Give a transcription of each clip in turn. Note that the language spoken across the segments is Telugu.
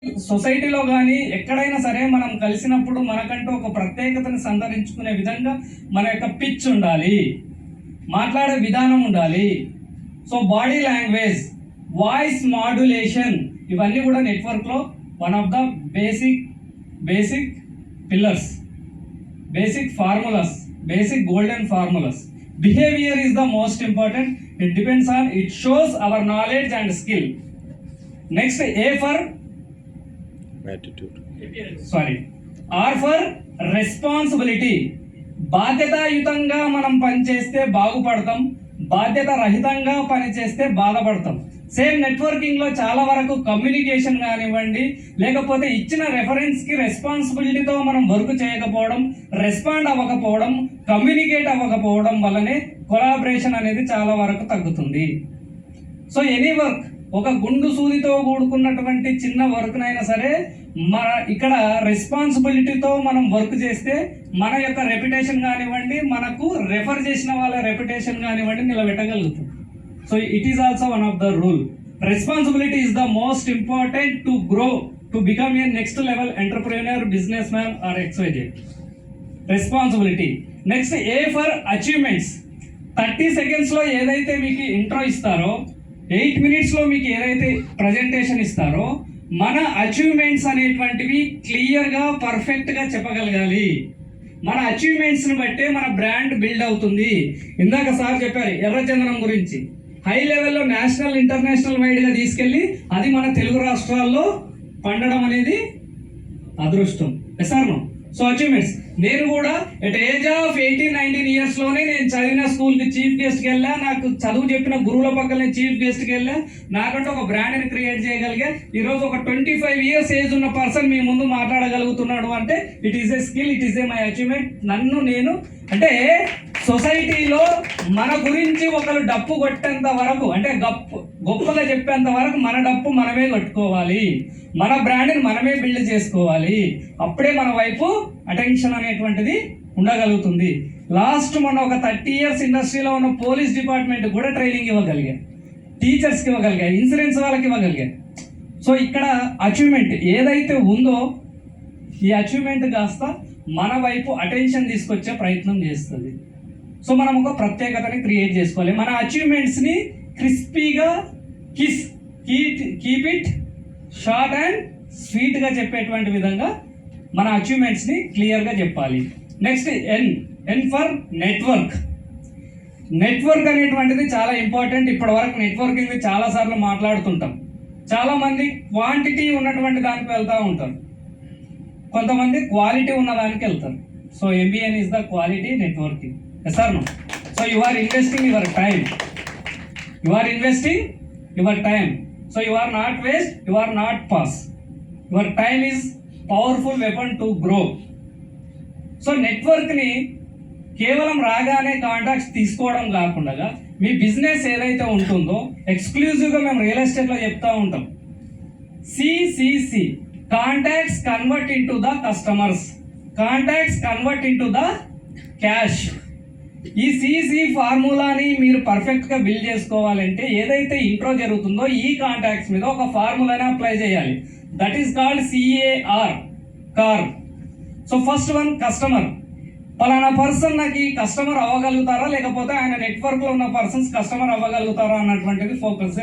సొసైటీలో కానీ ఎక్కడైనా సరే మనం కలిసినప్పుడు మనకంటూ ఒక ప్రత్యేకతను సంతరించుకునే విధంగా మన యొక్క పిచ్ ఉండాలి, మాట్లాడే విధానం ఉండాలి. So body language, voice modulation, ఇవన్నీ కూడా నెట్వర్క్లో one of the basic pillars, basic formulas, basic golden formulas. Behavior is the most important. It depends on, it shows our knowledge and skill. Next, A for attitude. R for responsibility. బాధ్యతాయుతంగా మనం పనిచేస్తే బాగుపడతాం, బాధ్యత రహితంగా పనిచేస్తే బాధపడతాం. సేమ్ నెట్వర్కింగ్లో చాలా వరకు కమ్యూనికేషన్ కానివ్వండి, లేకపోతే ఇచ్చిన రెఫరెన్స్కి రెస్పాన్సిబిలిటీతో మనం వర్క్ చేయకపోవడం, రెస్పాండ్ అవ్వకపోవడం, కమ్యూనికేట్ అవ్వకపోవడం వల్లనే కొలాబరేషన్ అనేది చాలా వరకు తగ్గుతుంది. సో ఎనీ వర్క్, ఒక గుండు సూదితో కూడుకున్నటువంటి చిన్న వర్క్నైనా సరే మన ఇక్కడ రెస్పాన్సిబిలిటీతో మనం వర్క్ చేస్తే మన యొక్క రెప్యుటేషన్ కానివ్వండి, మనకు రెఫర్ చేసిన వాళ్ళ రెప్యుటేషన్ కానివ్వండి నిలబెట్టగలుగుతుంది. So it is also one of the rule. Responsibility is the most important to grow, to become a next level entrepreneur, business man or XYZ. Responsibility. Next A for achievements. 30 సెకండ్స్లో ఏదైతే మీకు ఇంట్రో ఇస్తారో, 8 మినిట్స్లో మీకు ఏదైతే ప్రజెంటేషన్ ఇస్తారో, మన అచీవ్మెంట్స్ అనేటువంటివి క్లియర్గా పర్ఫెక్ట్గా చెప్పగలగాలి. మన అచీవ్మెంట్స్ని బట్టే మన బ్రాండ్ బిల్డ్ అవుతుంది. ఇందాక సార్ చెప్పారు ఎర్రచందనం గురించి, హై లెవెల్లో నేషనల్ ఇంటర్నేషనల్ వైడ్గా తీసుకెళ్ళి అది మన తెలుగు రాష్ట్రాల్లో పండడం అనేది అదృష్టం. Sir no. సో అచీవ్మెంట్స్, నేను కూడా ఎట్ ఏజ్ ఆఫ్ 18-19 ఇయర్స్లోనే నేను చదివిన స్కూల్కి చీఫ్ గెస్ట్కి వెళ్ళా, నాకు చదువు చెప్పిన గురువుల పక్కన చీఫ్ గెస్ట్కి వెళ్ళా, నాకంటే ఒక బ్రాండ్ని క్రియేట్ చేయగలిగా. ఈరోజు ఒక 25 ఇయర్స్ ఏజ్ ఉన్న పర్సన్ మీ ముందు మాట్లాడగలుగుతున్నాడు అంటే it is a skill, it is a my achievement. నన్ను నేను అంటే సొసైటీలో మన గురించి ఒకరు డప్పు కొట్టేంత వరకు, అంటే గొప్పగా చెప్పేంత వరకు మన డప్పు మనమే కొట్టుకోవాలి, మన బ్రాండ్ని మనమే బిల్డ్ చేసుకోవాలి. అప్పుడే మన వైపు అటెన్షన్ అనేటువంటిది ఉండగలుగుతుంది. లాస్ట్ మొన్న ఒక 30 ఇయర్స్ ఇండస్ట్రీలో ఉన్న పోలీస్ డిపార్ట్మెంట్ కూడా ట్రైనింగ్ ఇవ్వగలిగాయి, టీచర్స్కి ఇవ్వగలిగాయి, ఇన్సూరెన్స్ వాళ్ళకి ఇవ్వగలిగాయి. సో ఇక్కడ అచీవ్మెంట్ ఏదైతే ఉందో ఈ అచీవ్మెంట్ కాస్త మన వైపు అటెన్షన్ తీసుకొచ్చే ప్రయత్నం చేస్తుంది. సో మనం ఒక ప్రత్యేకతని క్రియేట్ చేసుకోవాలి. మన అచీవ్మెంట్స్ని క్రిస్పీగా కీప్ ఇట్ షార్ట్ అండ్ స్వీట్గా చెప్పేటువంటి విధంగా మన అచీవ్మెంట్స్ని క్లియర్గా చెప్పాలి. Next N for network. Network అనేటువంటిది చాలా ఇంపార్టెంట్. ఇప్పటి వరకు నెట్వర్కింగ్ చాలాసార్లు మాట్లాడుతుంటాం. చాలామంది క్వాంటిటీ ఉన్నటువంటి దానికి వెళ్తూ ఉంటారు, కొంతమంది క్వాలిటీ ఉన్న దానికి వెళ్తారు. So MBN is the quality networking. Sir no. So you are investing your time, so you are not waste, you are not pass. Your time is powerful weapon to grow. So నెట్వర్క్ని కేవలం రాగానే కాంటాక్ట్స్ తీసుకోవడం కాకుండా మీ బిజినెస్ ఏదైతే ఉంటుందో ఎక్స్క్లూజివ్గా మేము రియల్ ఎస్టేట్లో చెప్తూ ఉంటాం, CCC, contacts convert into the customers, contacts convert into the cash. ఈ CC ఫార్ములాని మీరు పర్ఫెక్ట్గా బిల్డ్ చేసుకోవాలంటే ఏదైతే ఇంట్రో జరుగుతుందో ఈ కాంటాక్ట్స్ మీద ఒక ఫార్ములాని అప్లై చేయాలి. That is called CAR, car. So first one customer. పలానా పర్సన్ నాకు ఈ కస్టమర్ అవ్వగలుగుతారా, లేకపోతే ఆయన నెట్వర్క్లో ఉన్న పర్సన్స్ కస్టమర్ అవ్వగలుగుతారా అన్నటువంటిది focus.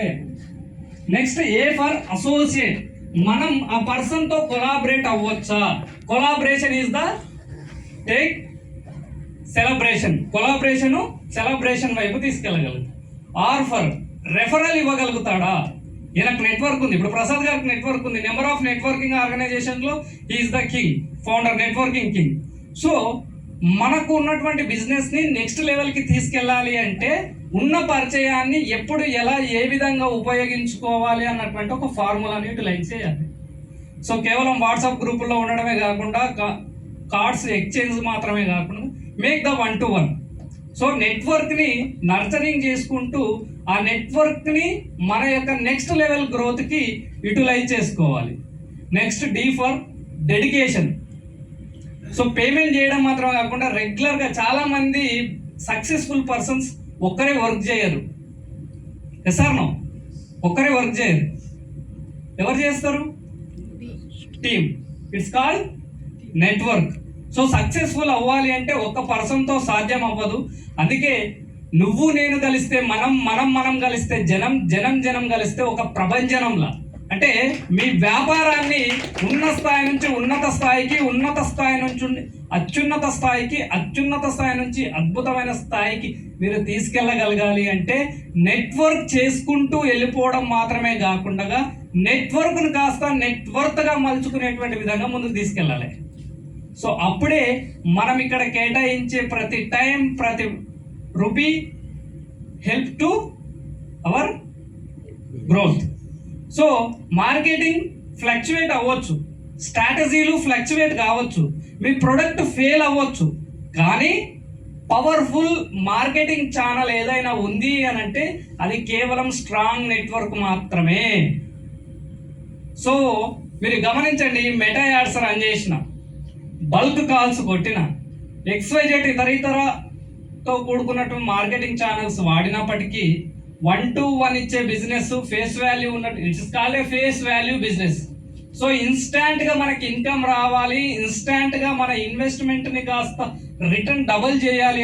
Next A for associate. మనం ఆ పర్సన్తో కొలాబరేట్ అవ్వచ్చా. Collaboration is the take celebration, celebration వైపు తీసుకెళ్ళగలదు. R for referral. ఇవ్వగలుగుతాడా, ఈయనకు నెట్వర్క్ ఉంది. ఇప్పుడు ప్రసాద్ గారికి నెట్వర్క్ ఉంది, నెంబర్ ఆఫ్ నెట్వర్కింగ్ ఆర్గనైజేషన్లో is the king, founder, networking king. So మనకు ఉన్నటువంటి బిజినెస్ని నెక్స్ట్ లెవెల్కి తీసుకెళ్ళాలి అంటే ఉన్న పరిచయాన్ని ఎప్పుడు ఎలా ఏ విధంగా ఉపయోగించుకోవాలి అన్నటువంటి ఒక ఫార్ములాని యూటిలైజ్ చేయాలి. సో కేవలం వాట్సాప్ గ్రూపుల్లో ఉండడమే కాకుండా, కార్డ్స్ ఎక్స్చేంజ్ మాత్రమే కాకుండా మేక్ ద 1-to-1. సో నెట్వర్క్ని నర్చరింగ్ చేసుకుంటూ ఆ నెట్వర్క్ని మన యొక్క నెక్స్ట్ లెవెల్ గ్రోత్కి యూటిలైజ్ చేసుకోవాలి. Next D for dedication. So payment చేయడం మాత్రమే కాకుండా రెగ్యులర్గా చాలామంది సక్సెస్ఫుల్ పర్సన్స్ ఒక్కరే వర్క్ చేయరు. సార్ నో, ఒక్కరే వర్క్ చేయరు. ఎవరు చేస్తారు? Team, it's called network. So successful అవ్వాలి అంటే ఒక్క పర్సన్తో సాధ్యం అవ్వదు. అందుకే నువ్వు నేను కలిస్తే, మనం కలిస్తే, జనం కలిస్తే ఒక ప్రభంజనంలా. అంటే మీ వ్యాపారాన్ని ఉన్న స్థాయి నుంచి ఉన్నత స్థాయికి, ఉన్నత స్థాయి నుంచి అత్యున్నత స్థాయికి, అత్యున్నత స్థాయి నుంచి అద్భుతమైన స్థాయికి మీరు తీసుకెళ్ళగలగాలి అంటే నెట్వర్క్ చేసుకుంటూ వెళ్ళిపోవడం మాత్రమే కాకుండా నెట్వర్క్ను కాస్త నెట్వర్క్గా మలుచుకునేటువంటి విధంగా ముందుకు తీసుకెళ్ళాలి. సో అప్పుడే మనం ఇక్కడ కేటాయించే ప్రతి టైం, ప్రతి rupee help to our growth. So marketing fluctuate అవ్వచ్చు, స్ట్రాటజీలు ఫ్లక్చువేట్ కావచ్చు, మీ ప్రొడక్ట్ ఫెయిల్ అవ్వచ్చు, కానీ పవర్ఫుల్ మార్కెటింగ్ ఛానల్ ఏదైనా ఉంది అని అంటే అది కేవలం స్ట్రాంగ్ నెట్వర్క్ మాత్రమే. సో మీరు గమనించండి, మెటా యాడ్స్ రన్ చేసిన, బల్క్ కాల్స్ కొట్టిన, XYZ ఇతరతో కూడుకున్నటువంటి మార్కెటింగ్ ఛానల్స్ వాడినప్పటికీ 1-to-1 ఇచ్చే బిజినెస్, ఫేస్ వాల్యూ ఉన్నట్టు, it's called a face value business. So ఇన్స్టాంట్గా మనకి ఇన్కమ్ రావాలి, ఇన్స్టాంట్గా మన ఇన్వెస్ట్మెంట్ని కాస్త రిటర్న్ డబుల్ చేయాలి